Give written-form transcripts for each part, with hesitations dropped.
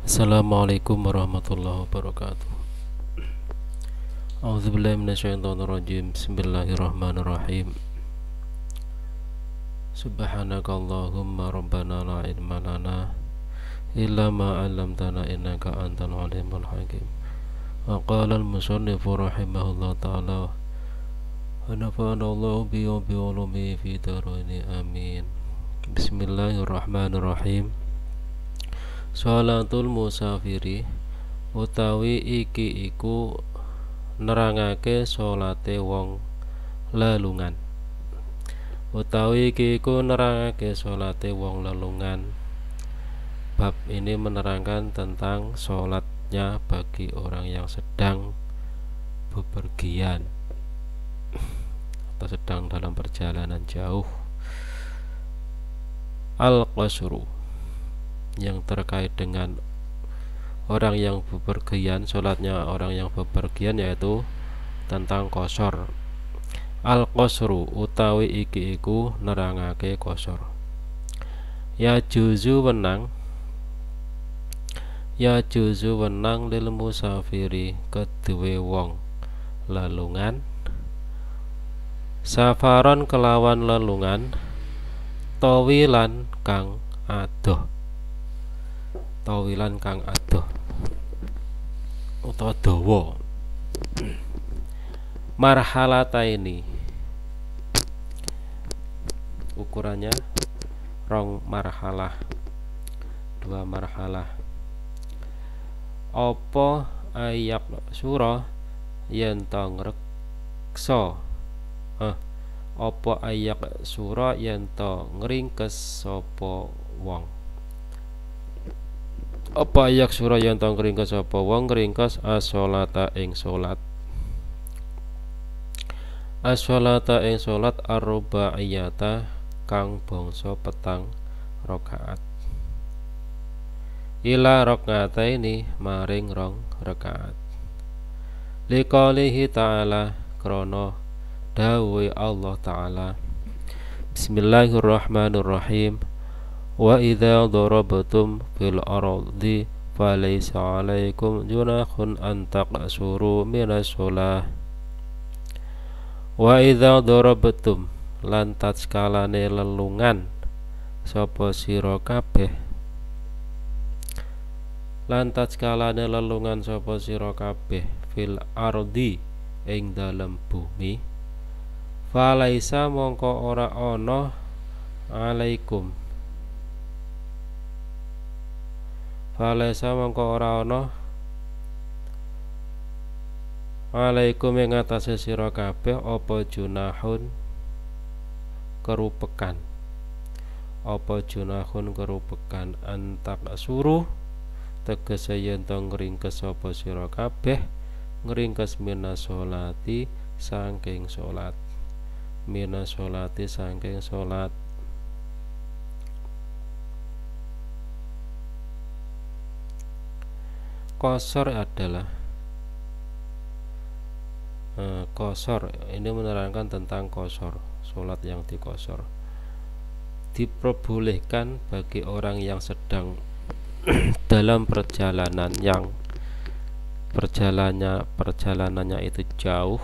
Assalamualaikum warahmatullahi wabarakatuh. A'udzubillahi minasyaitonirrajim. Bismillahirrahmanirrahim. Subhanakallahumma rabbana la ilma lana illa ma 'allamtana innaka antal alimul hakim. Wa qala al-musannifu rahimahullah ta'ala wa nafa'ana Allahu bi wa bi ulumi fi daraini amin. Bismillahirrahmanirrahim. Sholatul musafiri utawi iki iku nerangake salate wong lelungan. Utawi iki iku nerangake salate wong lelungan. Bab ini menerangkan tentang sholatnya bagi orang yang sedang bepergian atau sedang dalam perjalanan jauh. Al-qasru, yang terkait dengan orang yang bepergian, sholatnya orang yang bepergian, yaitu tentang qasar. Al-qasru utawi iki iku nerangake qasar. Ya juzu wenang lil musafiri kedue wong lelungan, safaron kelawan lelungan, tawilan kang adoh utawa dawa. Marhalata ini ukurannya rong marhalah, 2 marhalah. Apa ayak surah yen to ngreksa apa ayak surah yen to ngringkes sapa wong. Apa ayak surah yen to ngringkes sapa wong, ngringkes as-sholata ing salat. As-sholata ing salat ar-rubaiyata kang bangsa petang rakaat. Ila rakaataini maring rong rakaat. Liqaulihi ta'ala krana dawuhe Allah Ta'ala. Bismillahirrahmanirrahim. Wa idza darabtum fil ardi falaysa 'alaikum junahun an taqsuru minas shalah. Wa idza darabtum lan tatskalane lelungan sapa sira kabeh, lan tatskalane lelungan sapa sira kabeh fil ardi ing dalem bumi, falaisa mongko ora ana alaikum, falaisa mongko ora ana alaikum ing atase sira kabeh apa junahun kerupekan, apa junahun kerupekan, antak suruh tegese yen to ngringkes sapa sira kabeh, ngringkes minas sholati saking salat, minas sholati saking salat. Qasar adalah qasar ini menerangkan tentang qasar, salat yang diqasar. Diperbolehkan bagi orang yang sedang dalam perjalanan yang perjalanannya itu jauh,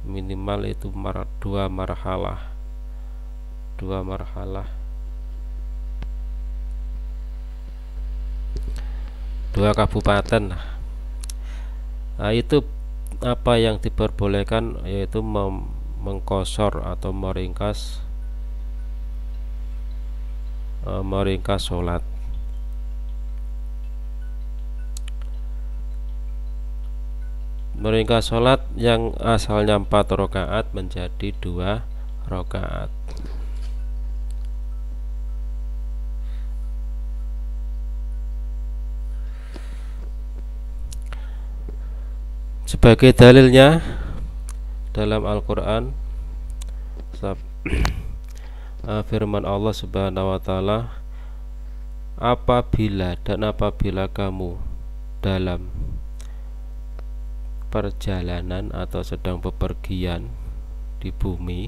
minimal itu 2 marhalah, 2 kabupaten. Nah, itu apa yang diperbolehkan, yaitu mengqasar atau meringkas sholat. Meringkas sholat yang asalnya 4 rakaat menjadi 2 rakaat. Sebagai dalilnya dalam Al-Quran firman Allah Subhanahu wa ta'ala, apabila kamu dalam perjalanan atau sedang bepergian di bumi,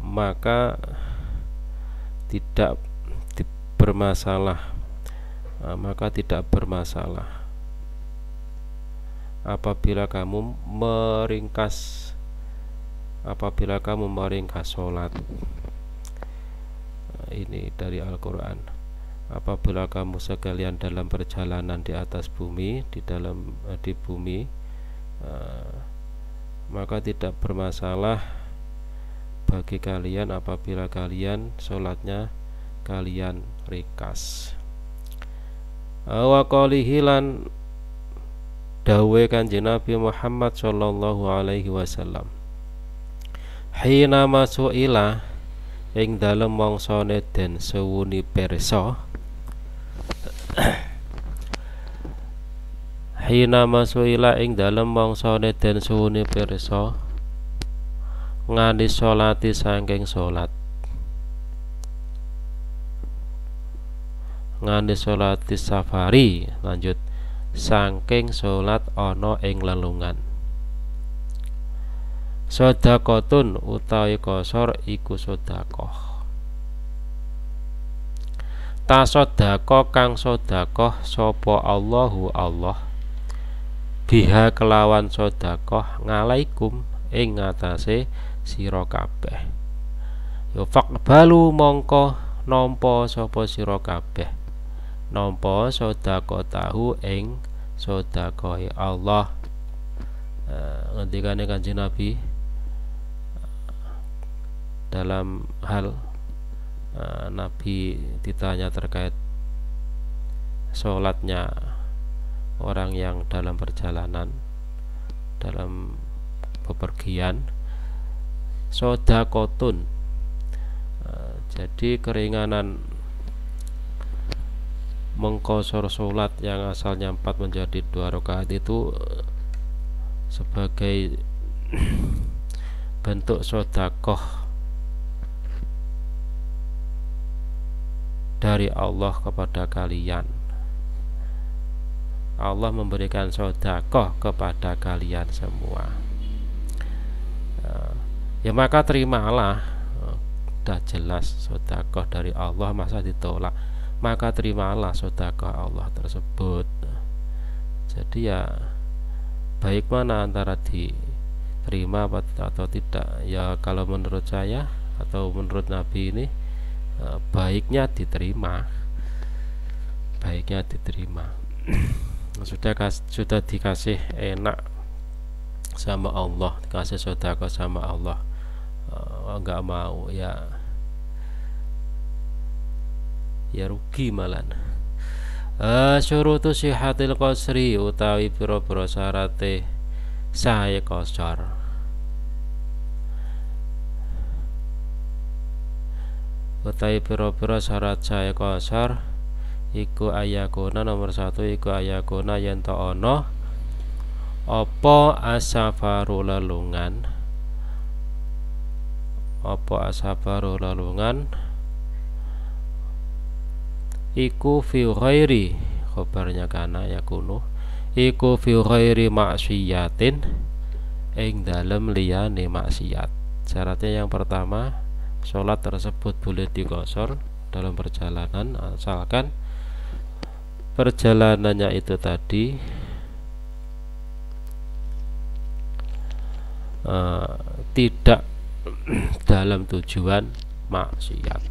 maka tidak bermasalah maka tidak bermasalah apabila kamu meringkas sholat. Ini dari Al-Quran. Apabila kamu sekalian dalam perjalanan di atas bumi, di bumi, maka tidak bermasalah bagi kalian apabila kalian sholatnya kalian ringkas. Wa qalihi lan dawe Kanjeng Nabi Muhammad sallallahu alaihi wasallam, hina masuila ing dalem mangsane den sewuni pirsa, hina masuila ing dalem mangsane den sewuni pirsa ngani sholati saking sholat, ngani sholati safari, lanjut saking sholat ana ing lelungan. Sedekatun utawi kosor iku sedekah. Tasedekah kang sedekah sapa Allahu Allah biha kelawan sedekah ngalaikum ing ngatasé sira kabeh. Ya faqbalu mongko nampa sapa sira kabeh, nampa sedekah tahu ing sedekahe Allah. Ngendikane Kanjeng Nabi dalam hal Nabi ditanya terkait sholatnya orang yang dalam perjalanan, dalam bepergian, sodakotun, jadi keringanan mengkosor sholat yang asalnya 4 menjadi 2 rakaat itu sebagai bentuk sodakoh dari Allah kepada kalian. Allah memberikan sodakoh kepada kalian semua. Ya maka terimalah. Sudah jelas sodakoh dari Allah, masa ditolak? Maka terimalah sodakoh Allah tersebut. Jadi ya baik mana antara diterima atau tidak? Ya kalau menurut saya atau menurut Nabi ini baiknya diterima, baiknya diterima. Sudah dikasih enak sama Allah, dikasih sedekah sama Allah, enggak mau ya rugi malan. Syurutu sihatil qasri utawi pira-pira syarate sae qasar. Utawi pira-pira syarat sae qasar iku ayakuna, nomor 1 iku ayakuna yen ta ana apa asafaru lelungan, apa asafaru lelungan iku fi ghairi, khabarnya kana yakunu, iku fi ghairi maksiatin ing dalem liyane maksiat. Syaratnya yang pertama, sholat tersebut boleh dikosor dalam perjalanan asalkan perjalanannya itu tadi tidak dalam tujuan maksiat.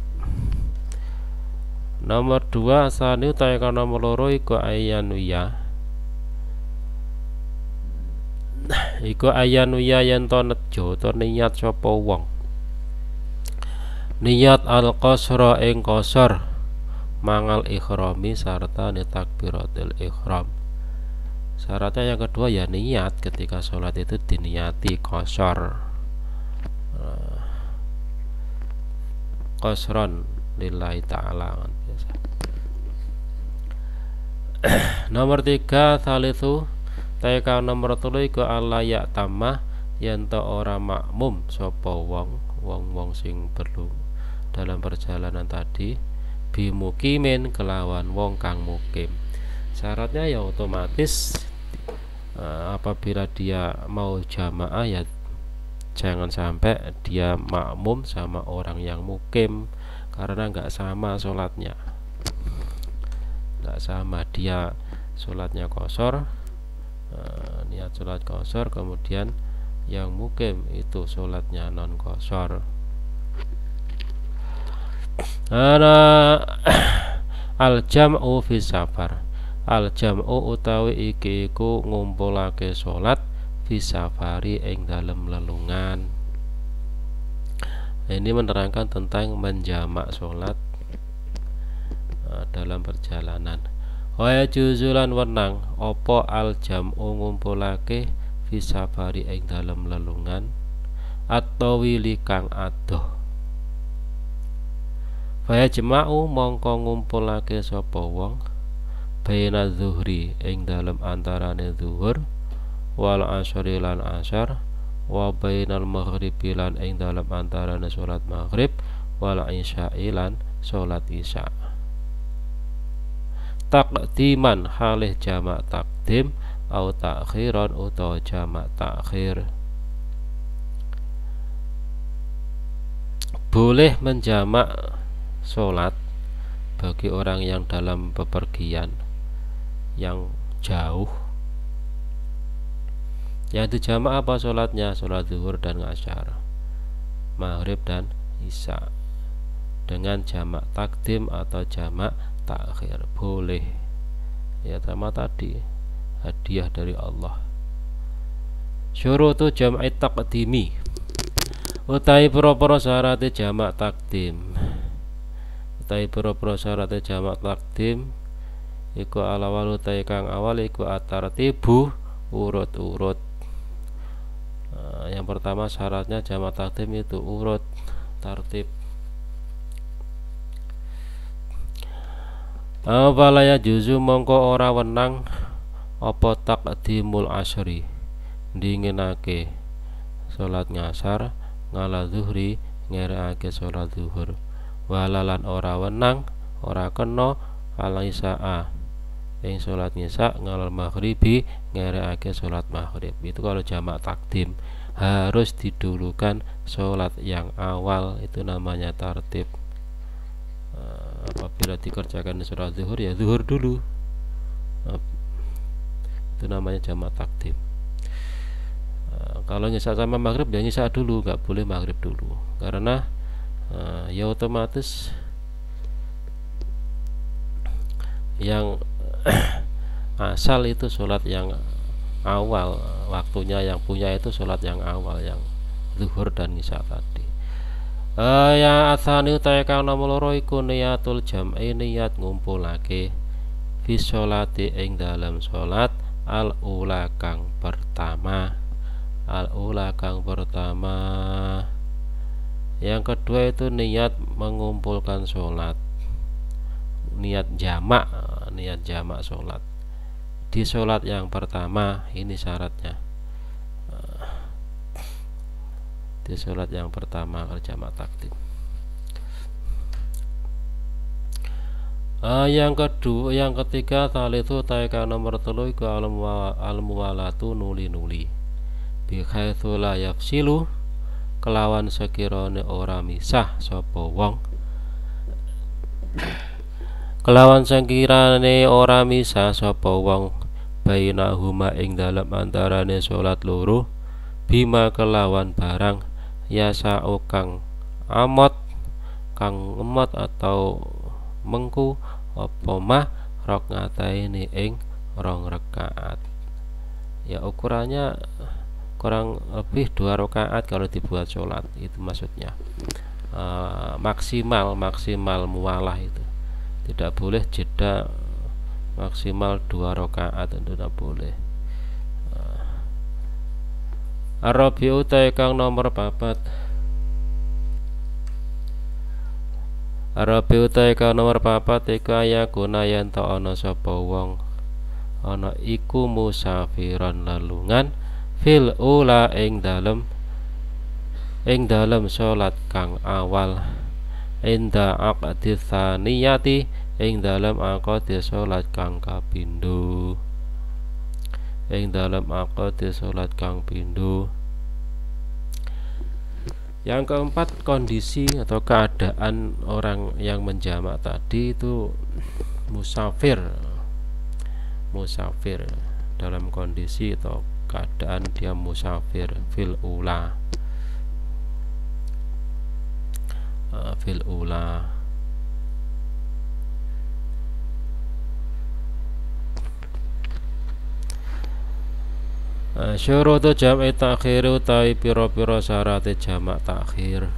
Nomor 2 asane utawi kana nomor 2 iku ayanuya, iku ayanuya yen to nejo to niat sapa wong, niat al-qasra ing qasar mangal ikhrami sarta ni takbiratul ihram. Syaratnya yang kedua ya niat, ketika sholat itu diniati qasar, qasran lillahi ta'ala. Nomor 3 thalithu taika nomor 3 iku alla ya tamah yen ta ora makmum sapa wong sing perlu dalam perjalanan tadi bimukimin kelawan wong kang mukim. Syaratnya ya otomatis apabila dia mau jamaah ya jangan sampai dia makmum sama orang yang mukim, karena nggak sama sholatnya, nggak tidak sama, dia sholatnya qashar, niat sholat qashar, kemudian yang mukim itu sholatnya non qashar. Al-jam'u fi safar. Al-jam'u utawi iki iku ngumpulake sholat fi safari ing dalem lelungan. Ini menerangkan tentang menjamak sholat dalam perjalanan. Wa juzulan wenang apa al-jam'u ngumpulake fi safari ing dalem lelungan atau wili kang adoh. Fa jama'u mongko ngumpulake sapa wong baina zuhri ing dalem antarane zuhur wal asyri lan asyar wa bainal maghribi lan ing dalem antarane salat maghrib wal isya'i lan salat isya. Taqdiman halih jamak takdim au takhiran utawa jamak takhir. Boleh menjamak salat bagi orang yang dalam bepergian yang jauh. Yang dijamak apa sholatnya? Sholat zuhur dan asyar, maghrib dan isya, dengan jamak takdim atau jamak takhir. Boleh, ya sama tadi, hadiah dari Allah. Syurutu jam'i taqdimi, utai pira-pira syarate jamak takdim. Utai pira-pira syarate jamak takdim iku alawal utai kang awal iku at-tartibu, urut-urut. Yang pertama syaratnya jamak takdim itu urut, tartib. Awalaya juzu mongko ora wenang apa taqdimul asyri, dinginake salat ngasar ngala zuhri ngerekake salat zuhur. Walalan ora wenang ora kena ala isya'a ing salat isya ngalal maghribi ngerekake salat maghrib. Itu kalau jamak takdim harus didulukan salat yang awal, itu namanya tartib. Apabila dikerjakan salat zuhur ya zuhur dulu, itu namanya jamak takdim. Kalau nyisa sama maghrib ya nyisa dulu, nggak boleh maghrib dulu, karena ya otomatis yang asal itu sholat yang awal, waktunya yang punya itu sholat yang awal, yang zuhur dan isya tadi. Ya asani utawi kang nomor loro iku niatul jam'i, niat ngumpulake fi sholati ing dalam sholat al-ula kang pertama. Al-ula kang pertama. Yang kedua itu niat mengumpulkan sholat, niat jamak sholat di sholat yang pertama. Ini syaratnya, di sholat yang pertama jamak takdim. Yang kedua, yang ketiga talitu taika nomor 3 iku al-muwalatu nuli-nuli bi haitsu la yafsilu, kelawan sekirane ora misah sapa wong, kelawan sekirane ora misah sapa wong bainahuma ing dalem antarane salat loro, bima kelawan barang yasa'u kang amot, kang emot atau mengku apa mah rakaataini ing 2 rakaat. Ya ukurannya kurang lebih 2 rakaat kalau dibuat sholat, itu maksudnya. Maksimal mualah itu tidak boleh jeda maksimal 2 rakaat, itu tidak boleh. Arabiu kang nomor 4. Arabiu kang nomor 4 iku ayakuna yen ta ana sapa wong ana iku musafiran lelungan fil ula ing dalem salat kang awal, inda aqdi tsaniyati ing dalem aqdi salat kang kapindho, ing dalem aqdi salat kang pindho. Yang keempat, kondisi atau keadaan orang yang menjamak tadi itu musafir, musafir, dalam kondisi atau keadaan dia musafir. Fil ula, fil ula. Syurutu jam'i takhir utawi pira-pira syarate jamak takhir.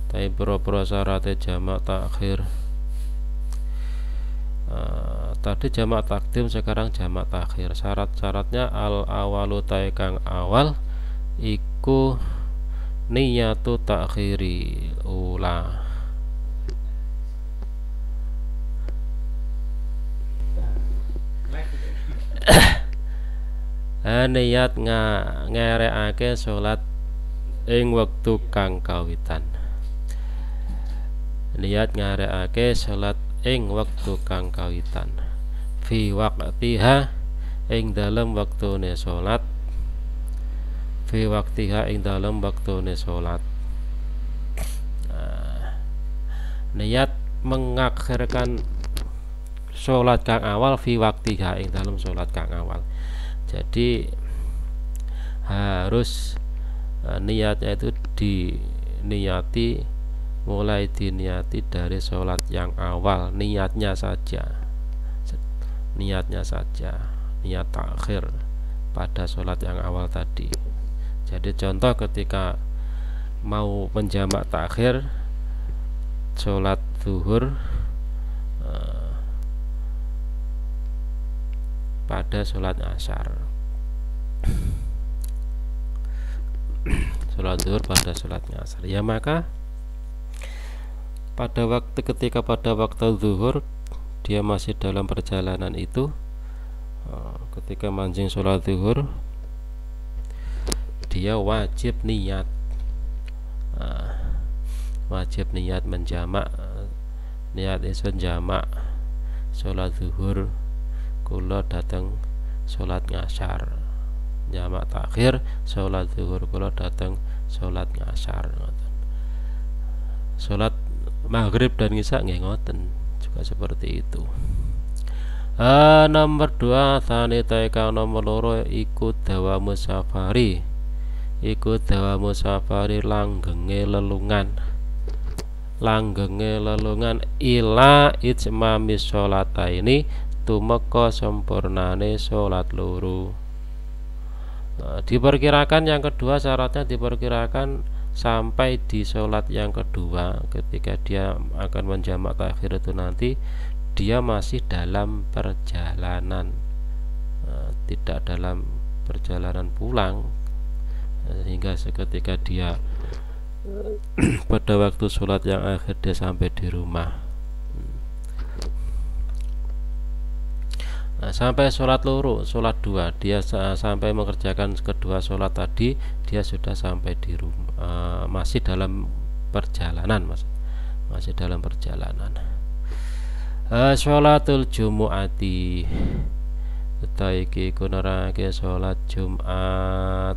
Utawi pira-pira syarate jamak takhir. Tadi jamak takdim, sekarang jamak takhir. Syarat-syaratnya al awalu ta'i kang awal iku niyatu takhiri ula. Niat ngerekake salat ing wektu kang kawitan. Niat ngerekake salat ing wektu kang kawitan. Fi waqtiha ing dalem wektune salat. Fi waqtiha ing dalem wektune salat. Niat mengakhirkan salat kang awal fi waqtiha ing dalem salat kang awal. Jadi harus niatnya itu diniati, mulai diniati dari sholat yang awal, niatnya saja, niat takhir pada sholat yang awal tadi. Jadi contoh ketika mau menjamak takhir sholat zuhur pada sholat asar, sholat zuhur pada sholat asar, ya maka pada waktu zuhur dia masih dalam perjalanan itu, ketika mancing sholat zuhur dia wajib niat, menjamak, niat isun jamak sholat zuhur kula dateng sholat ngasar, jamak takhir sholat zuhur kula dateng sholat ngasar. Sholat maghrib dan isya nggih ngoten juga seperti itu. Nomor 2 sanita kang nomor loro iku dawamu safari. Iku dawamu safari langgenge lelungan ila ijmami sholataini tumeka sempurnane sholat loro. Diperkirakan yang kedua, syaratnya diperkirakan sampai di sholat yang kedua. Ketika dia akan menjamak takhir itu nanti dia masih dalam perjalanan, tidak dalam perjalanan pulang, sehingga seketika dia pada waktu sholat yang akhir dia sampai di rumah. Sampai sholat loro, sholat dua, dia sampai mengerjakan kedua sholat tadi, dia sudah sampai di rumah, masih dalam perjalanan, masih dalam perjalanan. Sholatul jumu'ati, utaiki kunarake sholat Jumat.